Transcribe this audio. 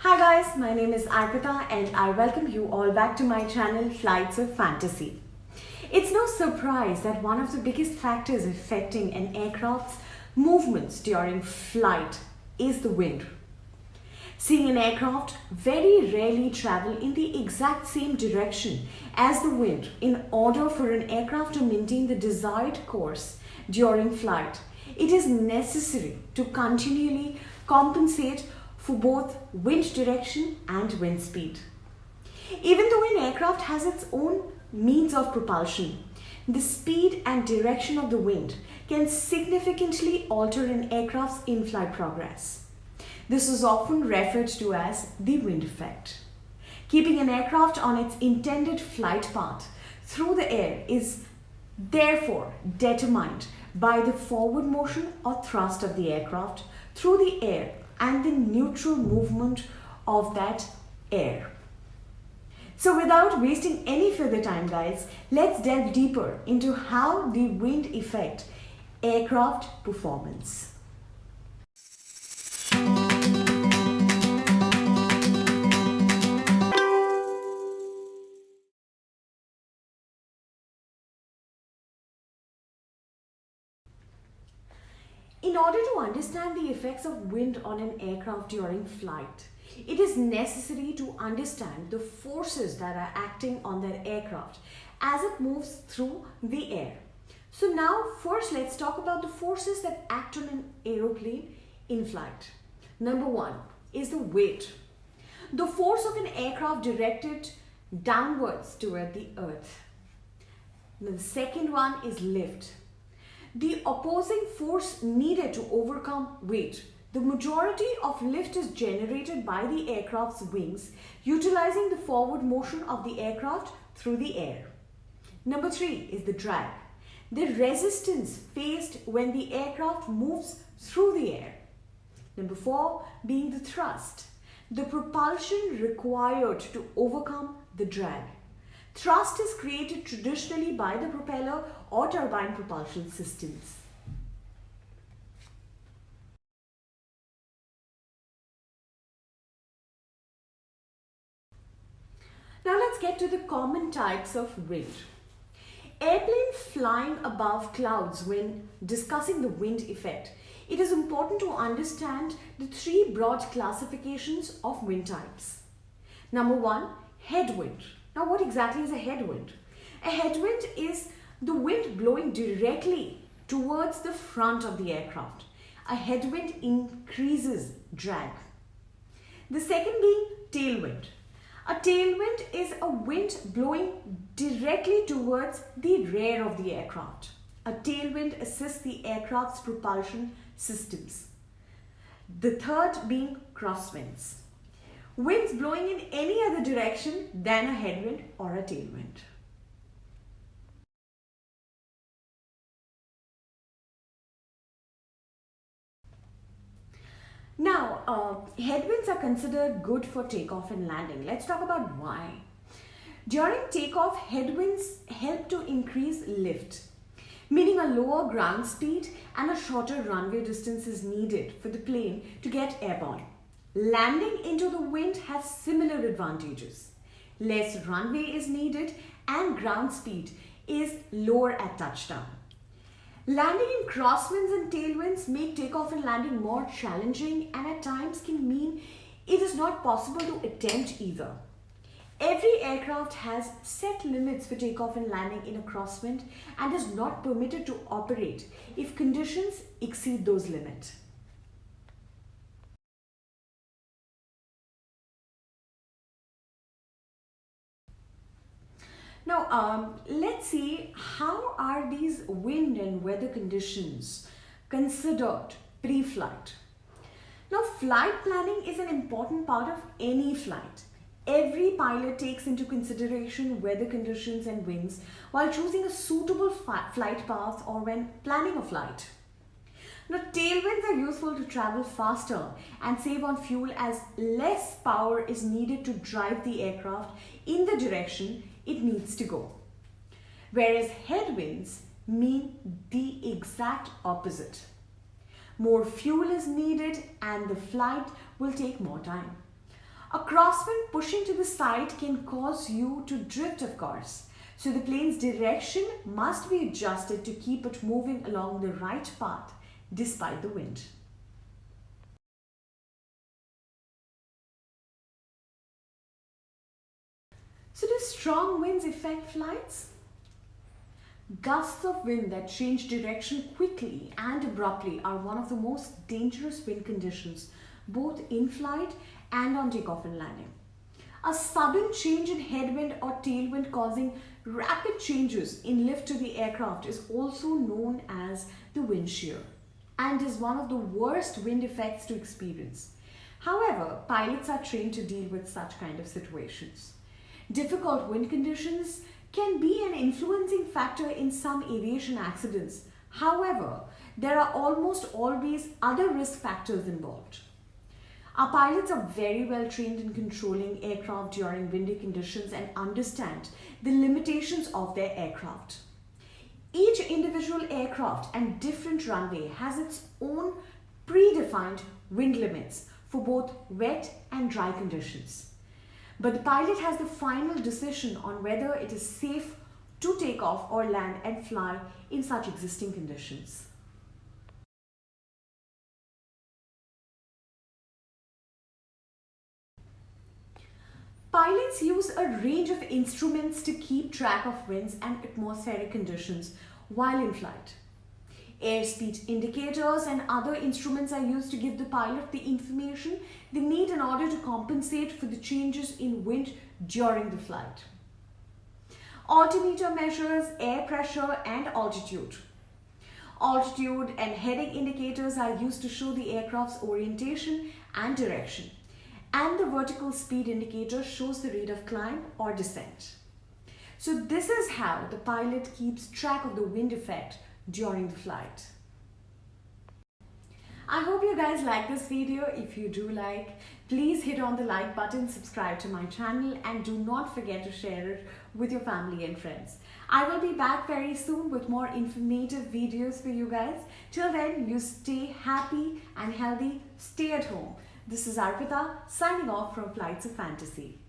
Hi guys, my name is Arpita and I welcome you all back to my channel Flights of Fantasy. It's no surprise that one of the biggest factors affecting an aircraft's movements during flight is the wind. Seeing an aircraft very rarely travel in the exact same direction as the wind in order for an aircraft to maintain the desired course during flight. It is necessary to continually compensate for both wind direction and wind speed. Even though an aircraft has its own means of propulsion, the speed and direction of the wind can significantly alter an aircraft's in-flight progress. This is often referred to as the wind effect. Keeping an aircraft on its intended flight path through the air is therefore determined by the forward motion or thrust of the aircraft through the air and the neutral movement of that air. So without wasting any further time guys, let's delve deeper into how the wind affects aircraft performance. In order to understand the effects of wind on an aircraft during flight, it is necessary to understand the forces that are acting on that aircraft as it moves through the air. So now first let's talk about the forces that act on an aeroplane in flight. Number one is the weight. The force of an aircraft directed downwards toward the earth. The second one is lift. The opposing force needed to overcome weight. The majority of lift is generated by the aircraft's wings, utilizing the forward motion of the aircraft through the air. Number three is the drag. The resistance faced when the aircraft moves through the air. Number four being the thrust. The propulsion required to overcome the drag. Thrust is created traditionally by the propeller or turbine propulsion systems. Now let's get to the common types of wind. Airplane flying above clouds. When discussing the wind effect, it is important to understand the three broad classifications of wind types. Number one, headwind. Now what exactly is a headwind? A headwind is the wind blowing directly towards the front of the aircraft. A headwind increases drag. The second being tailwind. A tailwind is a wind blowing directly towards the rear of the aircraft. A tailwind assists the aircraft's propulsion systems. The third being crosswinds. Winds blowing in any other direction than a headwind or a tailwind. Now, headwinds are considered good for takeoff and landing. Let's talk about why. During takeoff, headwinds help to increase lift, meaning a lower ground speed and a shorter runway distance is needed for the plane to get airborne. Landing into the wind has similar advantages. Less runway is needed and ground speed is lower at touchdown. Landing in crosswinds and tailwinds make takeoff and landing more challenging and at times can mean it is not possible to attempt either. Every aircraft has set limits for takeoff and landing in a crosswind and is not permitted to operate if conditions exceed those limits. Now, let's see how are these wind and weather conditions considered pre-flight. Now, flight planning is an important part of any flight. Every pilot takes into consideration weather conditions and winds while choosing a suitable flight path or when planning a flight. Now, tailwinds are useful to travel faster and save on fuel as less power is needed to drive the aircraft in the direction it needs to go. Whereas headwinds mean the exact opposite. More fuel is needed and the flight will take more time. A crosswind pushing to the side can cause you to drift, of course. So the plane's direction must be adjusted to keep it moving along the right path despite the wind. So do strong winds affect flights? Gusts of wind that change direction quickly and abruptly are one of the most dangerous wind conditions, both in flight and on takeoff and landing. A sudden change in headwind or tailwind causing rapid changes in lift to the aircraft is also known as the wind shear and is one of the worst wind effects to experience. However, pilots are trained to deal with such kind of situations. Difficult wind conditions can be an influencing factor in some aviation accidents. However, there are almost always other risk factors involved. Our pilots are very well trained in controlling aircraft during windy conditions and understand the limitations of their aircraft. Each individual aircraft and different runway has its own predefined wind limits for both wet and dry conditions. But the pilot has the final decision on whether it is safe to take off or land and fly in such existing conditions. Pilots use a range of instruments to keep track of winds and atmospheric conditions while in flight. Airspeed indicators and other instruments are used to give the pilot the information they need in order to compensate for the changes in wind during the flight. Altimeter measures air pressure and altitude. Altitude and heading indicators are used to show the aircraft's orientation and direction, and the vertical speed indicator shows the rate of climb or descent. So this is how the pilot keeps track of the wind effect during the flight. I hope you guys like this video. If you do like, please hit on the like button, subscribe to my channel, and do not forget to share it with your family and friends. I will be back very soon with more informative videos for you guys. Till then, you stay happy and healthy. Stay at home. This is Arpita signing off from Flights of Fantasy.